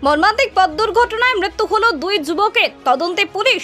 মর্মান্তিক পথ দুর্ঘটনায় মৃত্যু হলো দুই যুবকের, তদন্তে পুলিশ।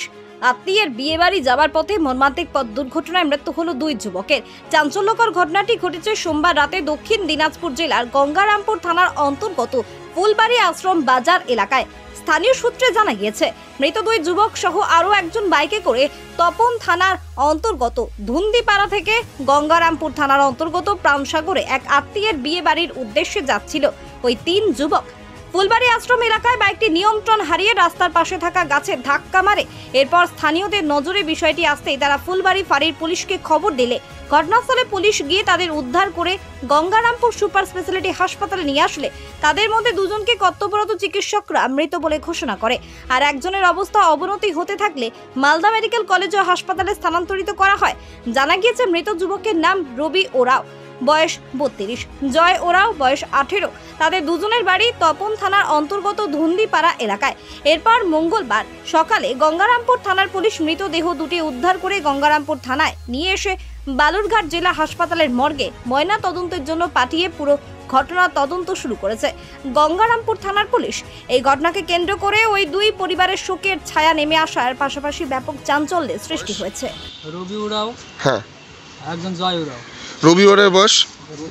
আত্মীয়ের বিয়ে বাড়ি যাওয়ার পথে মর্মান্তিক পথ দুর্ঘটনায় মৃত্যু হলো দুই যুবকের। চাঞ্চল্যকর ঘটনাটি ঘটেছে সোমবার রাতে দক্ষিণ দিনাজপুর জেলার গঙ্গারামপুর থানার অন্তর্গত ফুলবাড়ি আশ্রম বাজার এলাকায়। স্থানীয় সূত্রে জানা গিয়েছে, মৃত দুই যুবক সহ আরও একজন বাইকে করে তপন থানার অন্তর্গত ধুন্দিপাড়া থেকে গঙ্গারামপুর থানার অন্তর্গত প্রাণসাগরে এক আত্মীয়ের বিয়ে বাড়ির উদ্দেশ্যে যাচ্ছিল। ওই তিন যুবক ফুলবাড়ি আশ্রম এলাকায় বাইকটি নিয়ন্ত্রণ হারিয়ে রাস্তার পাশে থাকা গাছে ধাক্কা মারে। এরপর স্থানীয়দের নজরে বিষয়টি আসতেই তারা ফুলবাড়ি ফাঁড়ির পুলিশকে খবর দিলে ঘটনাস্থলে পুলিশ গিয়ে তাদের উদ্ধার করে গঙ্গারামপুর সুপার স্পেশালিটি হাসপাতালে নিয়ে আসলে তাদের মধ্যে দুজনকে কর্তব্যরত চিকিৎসকরা মৃত বলে ঘোষণা করে। আর একজনের অবস্থা অবনতি হতে থাকলে মালদা মেডিকেল কলেজ ও হাসপাতালে স্থানান্তরিত করা হয়। জানা গিয়েছে, মৃত যুবকের নাম রবি ওরাও, বয়স 32, জয় ওরাও, বয়স 18। তাদের দুজনের বাড়ি তপন থানার অন্তর্গত ধুন্দিপাড়া এলাকায়। এরপর মঙ্গলবার সকালে গঙ্গারামপুর থানার পুলিশ মৃতদেহ দুটি উদ্ধার করে গঙ্গারামপুর থানায় নিয়ে এসে বালুরঘাট জেলা হাসপাতালের মর্গে ময়না তদন্তের জন্য পাঠিয়ে পুরো ঘটনার তদন্ত শুরু করেছে গঙ্গারামপুর থানার পুলিশ। এই ঘটনাকে কেন্দ্র করে ওই দুই পরিবারের শোকের ছায়া নেমে আসার পাশাপাশি ব্যাপক চাঞ্চল্যের সৃষ্টি হয়েছে। রবি ওরাও, হ্যাঁ, একজন জয় ওরাও। রবি ওরের বয়স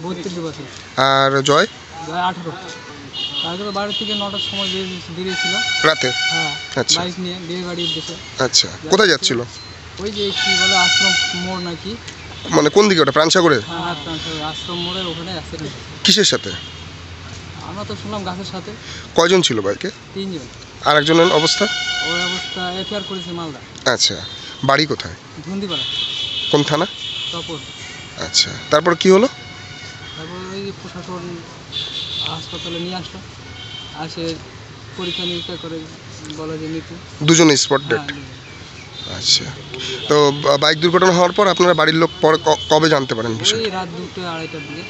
32 বছর, আর জয় জয় 18। তারপরে বাড়ি থেকে 9টার সময় বেরিয়েছিল রাতে। হ্যাঁ, আচ্ছা বাইক নিয়ে বিয়ে বাড়ির উদ্দেশ্যে। আচ্ছা, কোথায় যাচ্ছিল? ওই যে কি বলে আশ্রম মোড় নাকি, মানে কোন দিকে ওটা? প্রাণসাগরে? হ্যাঁ, আশ্রম মোড়ের ওখানে অ্যাক্সিডেন্ট। কিসের সাথে? আমরা তো শুনলাম গাছের সাথে। কয়জন ছিল বাইকে? 3 জন। আর একজনের অবস্থা? ওর অবস্থা এফআইআর করেছে মালদা। আচ্ছা, বাড়ি কোথায়? ধুন্দিপাড়া। কোন থানা? তপন। আচ্ছা, তারপর কি হলো? তারপর ওই প্রশাসন হাসপাতালে নিয়ে আসলো, আসে পরীক্ষা নিরীক্ষা করে বলা যে মৃত্যু। দুজনে স্পট ডেড। হ্যাঁ, আচ্ছা, তো বাইক দুর্ঘটনা হওয়ার পর আপনারা বাড়ির লোক পরে কবে জানতে পারেন বিষয়? ওই রাত 2টা 2:30টার দিকে।